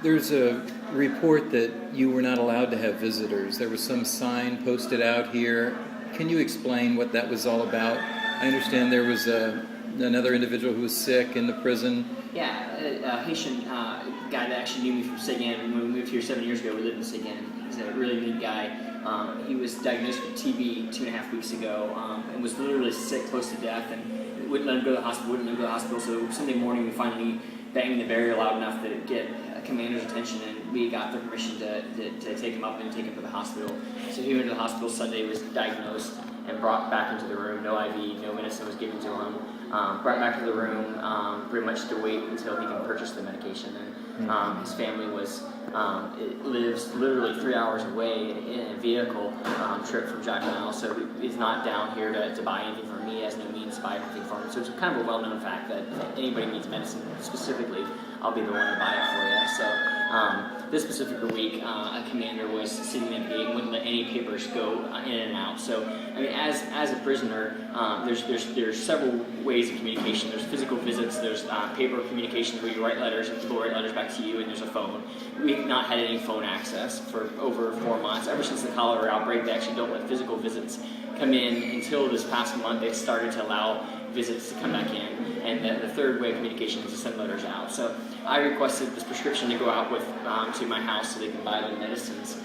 There's a report that you were not allowed to have visitors. There was some sign posted out here. Can you explain what that was all about? I understand there was another individual who was sick in the prison. Yeah, a Haitian guy that actually knew me from Seguin. When we moved here 7 years ago, we lived in Seguin. He's a really neat guy. He was diagnosed with TB 2.5 weeks ago and was literally sick, close to death, and wouldn't let him go to the hospital, So Sunday morning, we finally banged the barrier loud enough to get commander's attention, and we got their permission to take him up and take him to the hospital. So he went to the hospital Sunday, was diagnosed, and brought back into the room. No IV, no medicine was given to him. Brought back to the room, pretty much to wait until he can purchase the medication. And his family lives literally 3 hours away in a vehicle trip from Jacmel, so he's not down here to buy anything from me. He has no means to buy anything from him. So it's kind of a well-known fact that if anybody needs medicine specifically, I'll be the one to buy it for you. So this specific week, a commander was sitting at the gate and wouldn't let any papers go in and out. So I mean, as a prisoner, there's several ways of communication. There's physical visits. There's paper communication where you write letters and people write letters back to you, and there's a phone. We've not had any phone access for over 4 months. Ever since the cholera outbreak, they actually don't let physical visits come in until this past month. They've started to allow visits to come back in, and the third way of communication is to send letters out. So I requested this prescription to go out with to my house so they can buy the medicines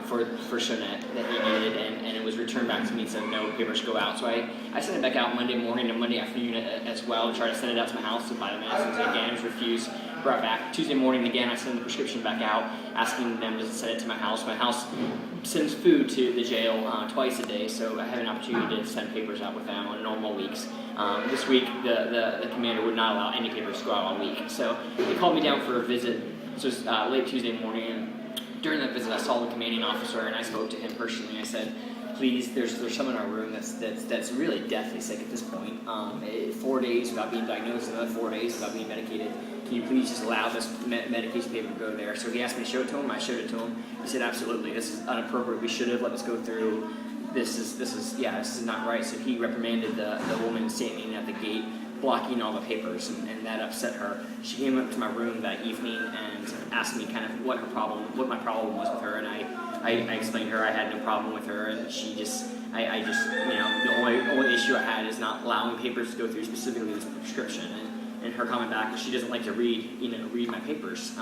for Shonette that he needed, and it was returned back to me and said no papers go out. So I sent it back out Monday morning and Monday afternoon as well, and tried to send it out to my house to buy the medicines. Again, it was refused. Brought back Tuesday morning again. I sent the prescription back out, asking them to send it to my house. My house sends food to the jail twice a day, so I have an opportunity to send papers out with them on normal weeks. This week, the commander would not allow any papers to go out all week, so they called me down for a visit. So it was late Tuesday morning, and during that visit, I saw the commanding officer, and I spoke to him personally. I said, please, there's someone in our room that's really deathly sick at this point. 4 days without being diagnosed, another 4 days without being medicated. Can you please just allow this medication paper to go there? So he asked me to show it to him. I showed it to him. He said, absolutely, this is inappropriate. We should have let this go through. This is not right. So he reprimanded the woman standing at the gate, blocking all the papers, and that upset her. She came up to my room that evening and asked me kind of what my problem was with her, and I explained to her I had no problem with her, and she just, the only issue I had is not allowing papers to go through, specifically this prescription, and her comment back is she doesn't like to read my papers.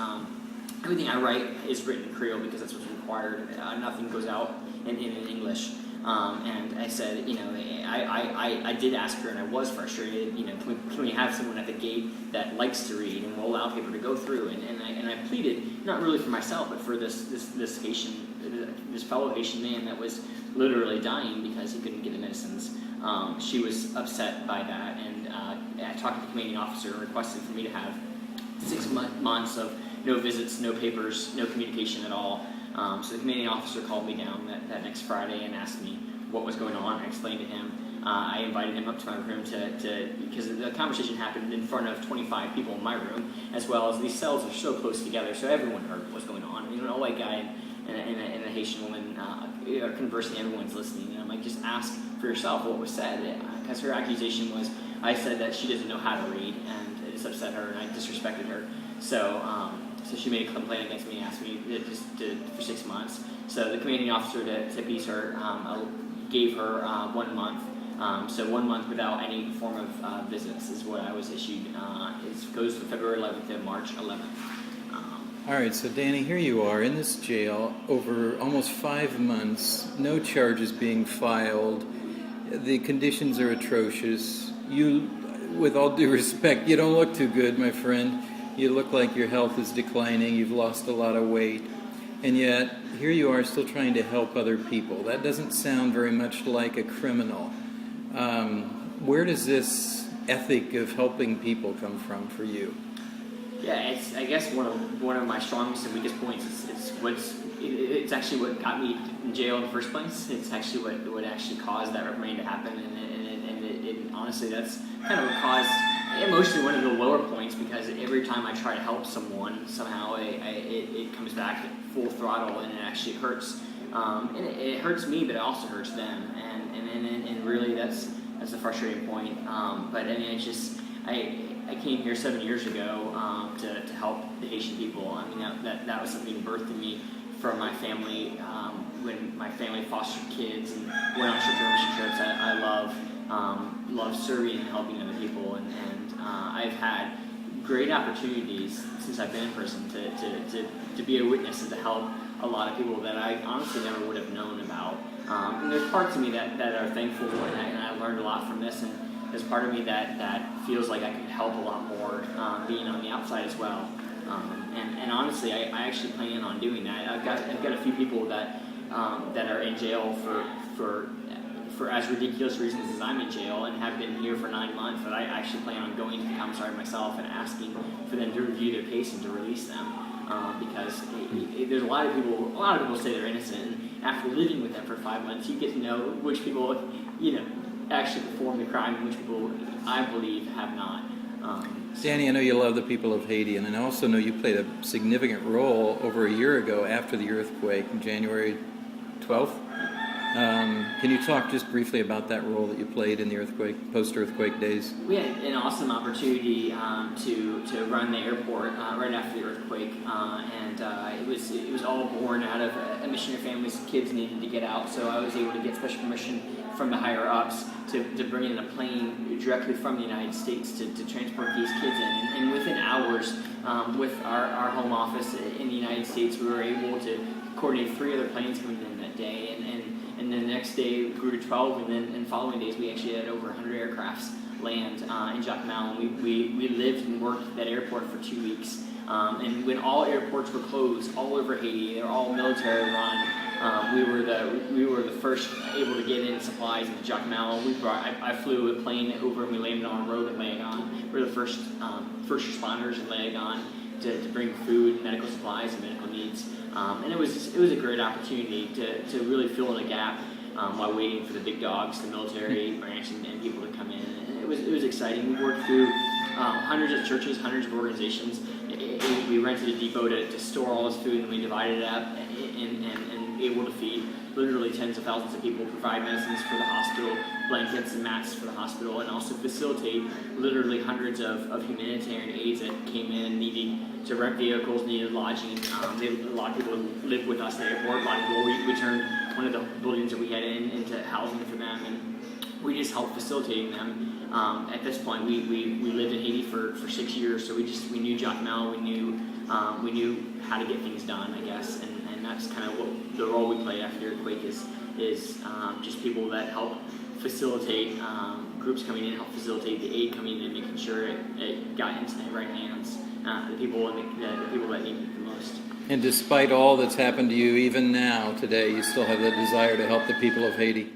Everything I write is written in Creole because that's what's required. Nothing goes out in English. And I said, I did ask her, and I was frustrated. Can we have someone at the gate that likes to read and will allow paper to go through? And I pleaded, not really for myself, but for this fellow Haitian man that was literally dying because he couldn't get the medicines. She was upset by that, and I talked to the commanding officer and requested for me to have 6 months of no visits, no papers, no communication at all. So the commanding officer called me down that next Friday and asked me what was going on. I explained to him. I invited him up to my room because the conversation happened in front of 25 people in my room, as well as these cells are so close together, so everyone heard what was going on. An old white guy and a Haitian woman are conversing, everyone's listening. And I'm like, just ask for yourself what was said, because her accusation was I said that she doesn't know how to read, and it just upset her, and I disrespected her. So she made a complaint against me and asked me for 6 months. So the commanding officer to appease her gave her 1 month. So 1 month without any form of visits is what I was issued. It goes from February 11th to March 11th. All right, so Danny, here you are in this jail over almost 5 months, no charges being filed. The conditions are atrocious. You, with all due respect, you don't look too good, my friend. You look like your health is declining. You've lost a lot of weight. And yet, here you are still trying to help other people. That doesn't sound very much like a criminal. Where does this ethic of helping people come from for you? Yeah, it's I guess one of my strongest and weakest points. It's actually what got me in jail in the first place. It's actually what actually caused that reprimand to happen, and honestly, that's kind of what caused mostly one of the lower points, because every time I try to help someone, somehow it comes back at full throttle, and it actually hurts. And it hurts me, but it also hurts them, and really that's the frustrating point. But I mean, I came here 7 years ago to help the Haitian people. I mean, that was something birthed in me from my family when my family fostered kids and went on short-term mission trips. I love serving and helping other people, and I've had great opportunities since I've been in prison to be a witness and to help a lot of people that I honestly never would have known about. And there's parts of me that are thankful, and I learned a lot from this, and there's part of me that feels like I could help a lot more being on the outside as well. And honestly, I actually plan on doing that. I've got a few people that are in jail for as ridiculous reasons as I'm in jail, and have been here for 9 months, that I actually plan on going to the commissary myself and asking for them to review their case and to release them, because there's a lot of people say they're innocent, and after living with them for 5 months, you get to know which people actually perform the crime and which people I believe have not. Danny, I know you love the people of Haiti, and I also know you played a significant role over a year ago after the earthquake, January 12th. Can you talk just briefly about that role that you played in the post-earthquake days? We had an awesome opportunity to run the airport right after the earthquake, and it was all born out of a missionary family's kids needed to get out, so I was able to get special permission from the higher ups to bring in a plane directly from the United States to transport these kids in. And within hours, with our home office in the United States, we were able to coordinate 3 other planes coming in that day, and then the next day we grew to 12, and then in following days we actually had over 100 aircrafts land in Jacmel, and we lived and worked at that airport for 2 weeks. And when all airports were closed all over Haiti, they were all military run. We were the first able to get in supplies into Jacmel. I flew a plane over and we landed on a road in Leogon. We were the first responders in Leogon to bring food, medical supplies, and medical needs. And it was a great opportunity to really fill in a gap while waiting for the big dogs, the military branch, and people to come in. And it was exciting. We worked through hundreds of churches, hundreds of organizations. We rented a depot to store all this food, and we divided it up and able to feed literally tens of thousands of people, provide medicines for the hospital, blankets and mats for the hospital, and also facilitate literally hundreds of humanitarian aids that came in needing to rent vehicles, needed lodging. A lot of people lived with us at the airport. A lot of people, we turned one of the buildings that we had into housing for them, and we just helped facilitating them. At this point, we lived in Haiti for 6 years, so we knew Jacmel, we knew how to get things done, I guess, and that's kind of what the role we played after the earthquake is just people that help facilitate groups coming in, help facilitate the aid coming in, making sure it got into the right hands, the people that need it the most. And despite all that's happened to you, even now, today, you still have the desire to help the people of Haiti.